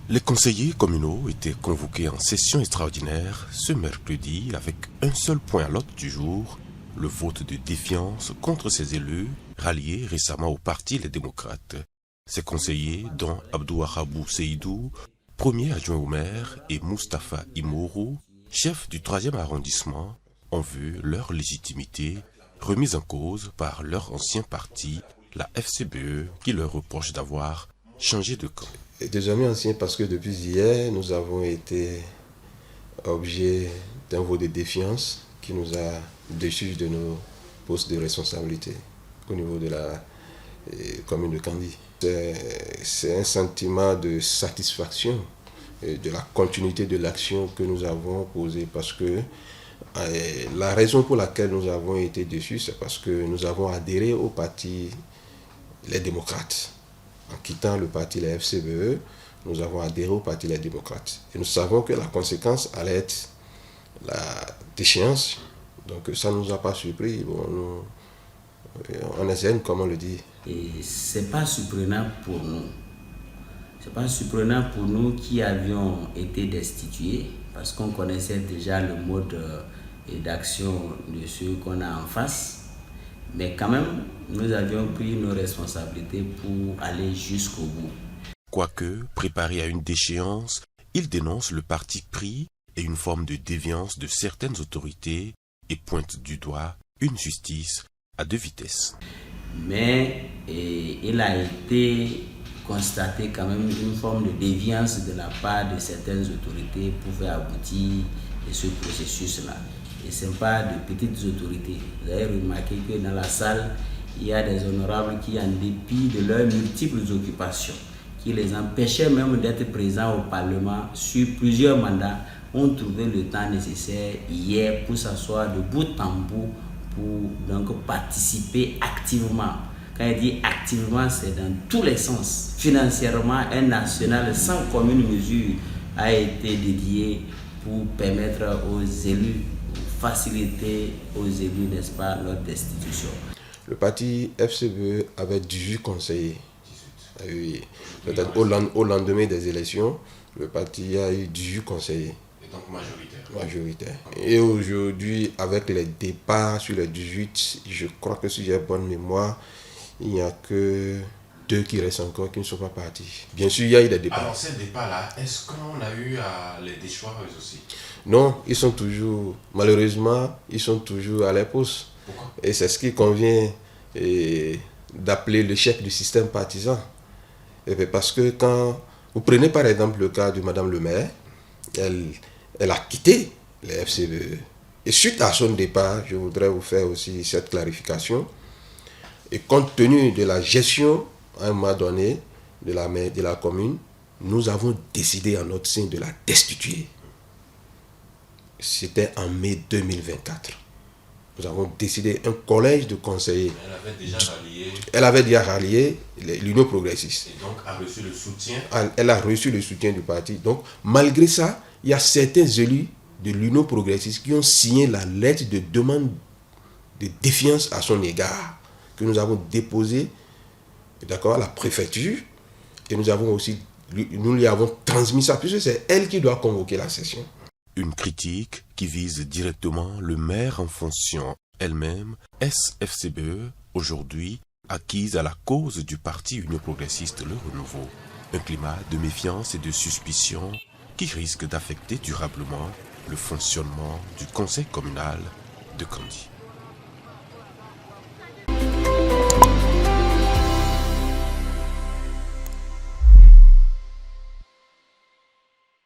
Les conseillers communaux étaient convoqués en session extraordinaire ce mercredi avec un seul point à l'ordre du jour, le vote de défiance contre ces élus ralliés récemment au parti Les Démocrates. Ces conseillers, dont Abdouahabou Seydou, premier adjoint au maire, et Mustapha Imourou, chef du 3e arrondissement, ont vu leur légitimité remise en cause par leur ancien parti, la FCBE, qui leur reproche d'avoir changé de camp. Désormais ancien parce que depuis hier, nous avons été objet d'un vote de défiance qui nous a déchus de nos postes de responsabilité au niveau de la commune de Kandi. C'est un sentiment de satisfaction et de la continuité de l'action que nous avons posée parce que la raison pour laquelle nous avons été déçus, c'est parce que nous avons adhéré au parti Les Démocrates. En quittant le parti la FCBE, nous avons adhéré au parti Les Démocrates. Et nous savons que la conséquence allait être la déchéance. Donc ça ne nous a pas surpris. Bon, on essaie, comme on le dit. Et ce n'est pas surprenant pour nous. Ce n'est pas surprenant pour nous qui avions été destitués, parce qu'on connaissait déjà le mode d'action de ceux qu'on a en face. Mais quand même, nous avions pris nos responsabilités pour aller jusqu'au bout. Quoique préparé à une déchéance, il dénonce le parti pris et une forme de déviance de certaines autorités et pointe du doigt une justice à deux vitesses. Mais il a été constaté quand même une forme de déviance de la part de certaines autorités pour faire aboutir ce processus-là. Et ce n'est pas de petites autorités. Vous avez remarqué que dans la salle, il y a des honorables qui, en dépit de leurs multiples occupations, qui les empêchaient même d'être présents au Parlement sur plusieurs mandats, ont trouvé le temps nécessaire hier pour s'asseoir de bout en bout pour donc participer activement. Quand il dit activement, c'est dans tous les sens. Financièrement, un national sans commune mesure a été dédié pour permettre aux élus, faciliter aux élus, n'est-ce pas, leur destitution. Le parti FCBE avait 18 conseillers. Oui. Au lendemain des élections, le parti a eu 18 conseillers. Et donc majoritaire. Et aujourd'hui, avec les départs sur les 18, je crois que si j'ai bonne mémoire, il n'y a que 2 qui restent encore, qui ne sont pas partis. Bien sûr, il y a eu des départs. Alors ces départs-là, est-ce qu'on a eu à les déchoir eux aussi? Non, ils sont toujours, malheureusement, ils sont toujours à leur poste. Pourquoi? Et c'est ce qui convient d'appeler le chef du système partisan. Parce que quand vous prenez par exemple le cas de Madame le maire, elle a quitté les FCBE. Et suite à son départ, je voudrais vous faire aussi cette clarification. Et compte tenu de la gestion, à un moment donné, de la commune, nous avons décidé en notre sein de la destituer. C'était en mai 2024. Nous avons décidé un collège de conseillers. Elle avait déjà rallié l'Union progressiste. Et donc a reçu le soutien. Elle a reçu le soutien du parti. Donc, malgré ça, il y a certains élus de l'Union progressiste qui ont signé la lettre de demande de défiance à son égard, que nous avons déposée, d'accord, à la préfecture, et nous lui avons transmis ça, puisque c'est elle qui doit convoquer la session. Une critique qui vise directement le maire en fonction, elle-même, SFCBE, aujourd'hui acquise à la cause du parti Union progressiste Le Renouveau. Un climat de méfiance et de suspicion qui risque d'affecter durablement le fonctionnement du conseil communal de Kandi.